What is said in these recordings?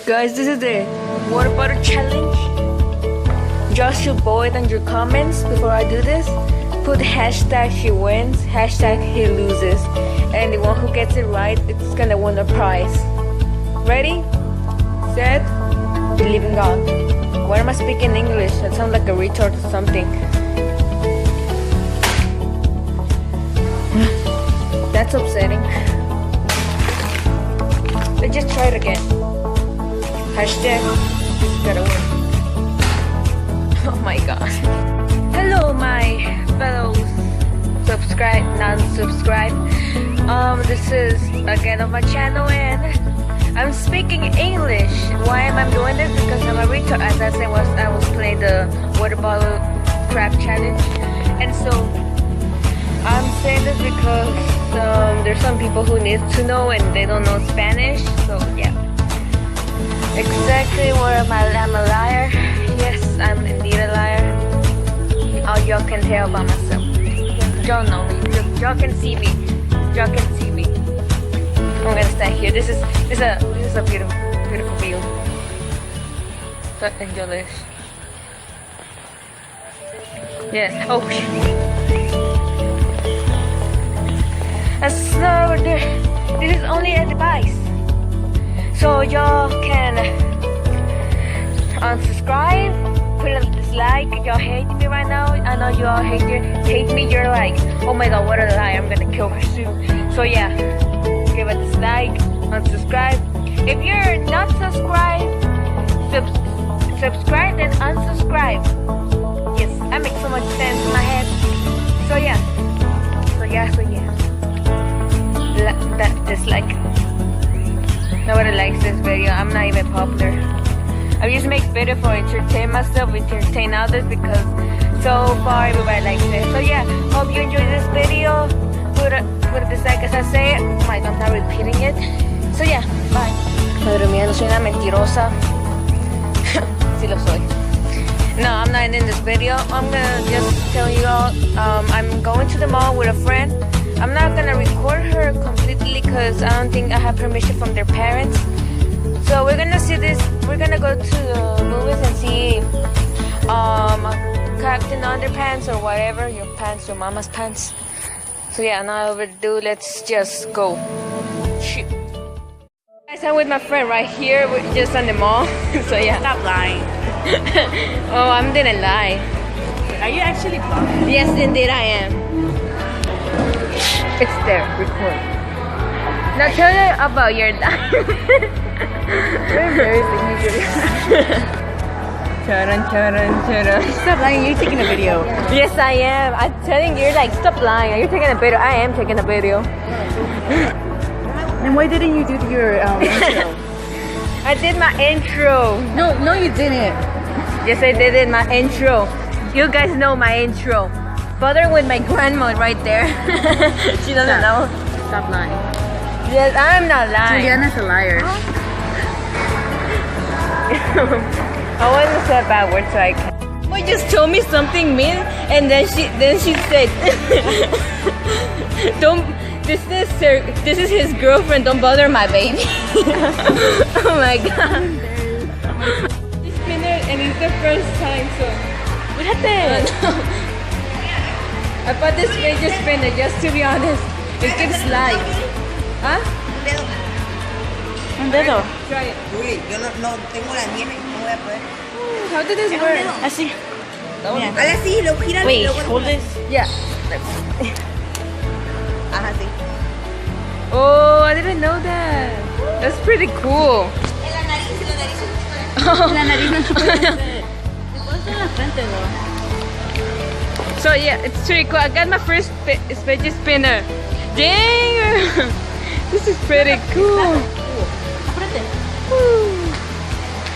Guys, this is the water bottle challenge. Just your vote and your comments before I do this. Put hashtag she wins, hashtag he loses. And the one who gets it right, it's gonna win a prize. Ready? Set? Believe in God. Why am I speaking English? That sounds like a retard or something. That's upsetting. Let's just try it again. Hashtag gotta win. Oh my god. Hello my fellow non-subscribe. This is again on my channel and I'm speaking English. Why am I doing this? Because I'm a retard. As I said, I was playing the water bottle crab challenge, and so I'm saying this because there's some people who need to know and they don't know Spanish. So yeah, exactly where I'm a liar. Yes, I'm indeed a liar. Oh, y'all can tell by myself. Y'all know me. Y'all can see me. Y'all can see me. I'm gonna stand here. This is a beautiful view. So enjoy this. Yes. Oh. So this is only a device. So y'all can unsubscribe, put a dislike. Y'all hate me right now. I know y'all hate me. You're like, oh my god, what a lie! I'm gonna kill her soon. So yeah, give a dislike, unsubscribe. If you're not subscribed, subscribe then unsubscribe. Yes, that makes so much sense in my head. So yeah. That dislike. Nobody likes this video. I'm not even popular. I just make video for entertain myself, entertain others, because so far everybody likes it. So yeah, hope you enjoyed this video. Put a dislike as I say it. Oh my god, I'm not repeating it. So yeah, bye. Madre mía, no soy una mentirosa. Sí lo soy. No, I'm not ending this video. I'm gonna just tell you all, I'm going to the mall with a friend. I'm not gonna record her completely because I don't think I have permission from their parents. So we're gonna see this. We're gonna go to the movies and see Captain Underpants or whatever. Your pants, your mama's pants. So yeah, not overdue. Let's just go. Shoot. Guys, I'm with my friend right here. We're just on the mall. So yeah. Stop lying. Oh, I didn't lie. Are you actually blind? Yes, indeed I am. It's there, record. Now tell me about your life. Very embarrassing usually. Stop lying, you're taking a video. Yes, I am. I'm telling you, you're like, stop lying. Are you taking a video? I am taking a video. Then why didn't you do your intro? I did my intro. No, you didn't. Yes, I did it, my intro. You guys know my intro. Bothering with my grandma right there. She doesn't know. Stop lying. Yes, I'm not lying. Juliana's a liar. I wasn't say a bad word, so I can't. Well, just told me something mean, and then she said, "Don't. This is his girlfriend. Don't bother my baby." Oh my god. This spinner, and it's the first time, so what happened? I bought this fidget spinner, just to be honest. It gives life. ¿Ah? Un dedo. Try it. Uy, yo no tengo la mía, no voy a poder. How did this work? Así. Hazle así, lo giras y Wait, luego... hold this. Yeah. Ajá, sí. Oh, I didn't know that. That's pretty cool. En la nariz. La nariz no se puede hacer. Se puede hacer en la frente, though. So yeah, it's pretty cool. I got my first fidget spinner. Dang! This is pretty cool. Woo.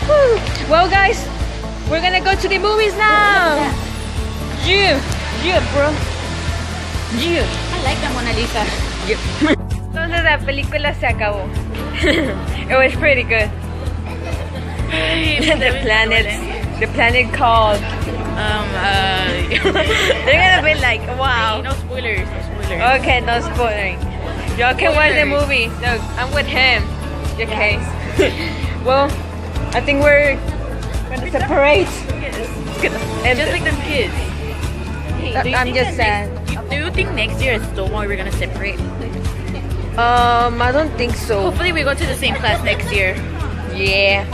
Woo. Well guys, we're gonna go to the movies now. Yeah, bro. Yeah. I like the Mona Lisa. Entonces la película se acabó. It was pretty good. The planet called. They're gonna be like, wow. No spoilers. Okay, no spoiling. Y'all can watch the movie. Look, I'm with him. Okay. Well, I think we're gonna separate. And Just like them kids. Hey, do you I'm think just that sad. Do you think next year at Stonewall we're gonna separate? I don't think so. Hopefully we go to the same class next year. Yeah.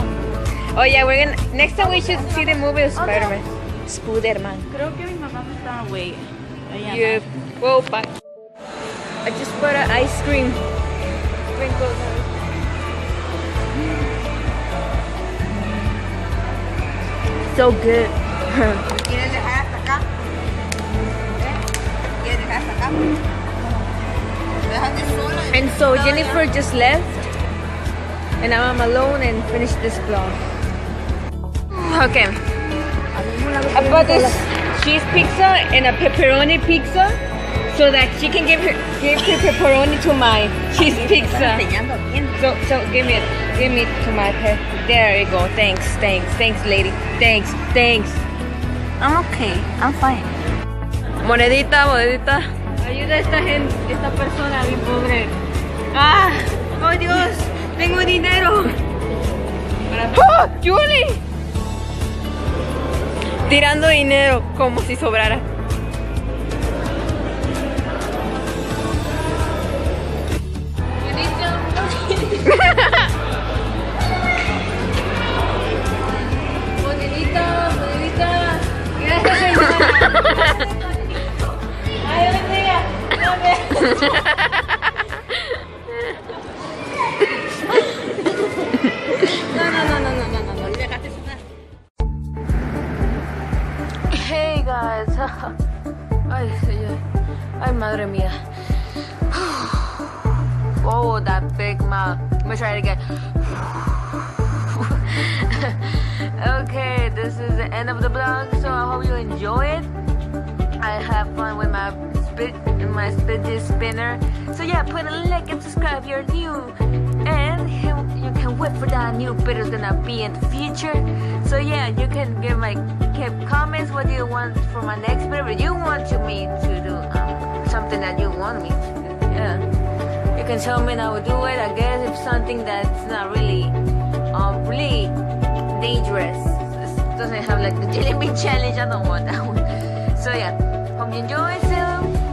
Oh yeah, we're gonna. Next time we should see the movie of Spider-Man. Spider-Man. Creo que mi mamá me está away. Yeah. Well, bye. I just bought an ice cream. Sprinkles. So good. ¿Quieres dejar hasta acá? ¿Quieres dejar hasta acá? ¿Lo dejas de sola? And so Jennifer just left, and now I'm alone and finished this vlog. Okay. I bought this cheese pizza and a pepperoni pizza, so that she can give her pepperoni to my cheese pizza. Enseñando bien. So give me to my pet. There you go. Thanks, lady. Thanks. I'm okay. I'm fine. Monedita. Ayuda a esta persona bien pobre. Ah, oh Dios, tengo dinero. ¡Oh, Julie! Tirando dinero como si sobrara. Monedita. Gracias, señora. Ay, bendiga. No. Dejaste sonar. Hey guys. Ay, señor. Ay, madre mía. Oh, that big mouth. Let me try it again. Okay, this is the end of the vlog, so I hope you enjoy it. I have fun with my Fidget spinner. So yeah, put a like and subscribe if you're new, and you can wait for that new videos gonna be in the future. So yeah, you can give comments what you want for my next video. You want me to do something that you want me to do. Yeah, you can tell me and I will do it. I guess if something that's not really really dangerous, it doesn't have like the jelly bean challenge, I don't want that one. So yeah, hope you enjoy. So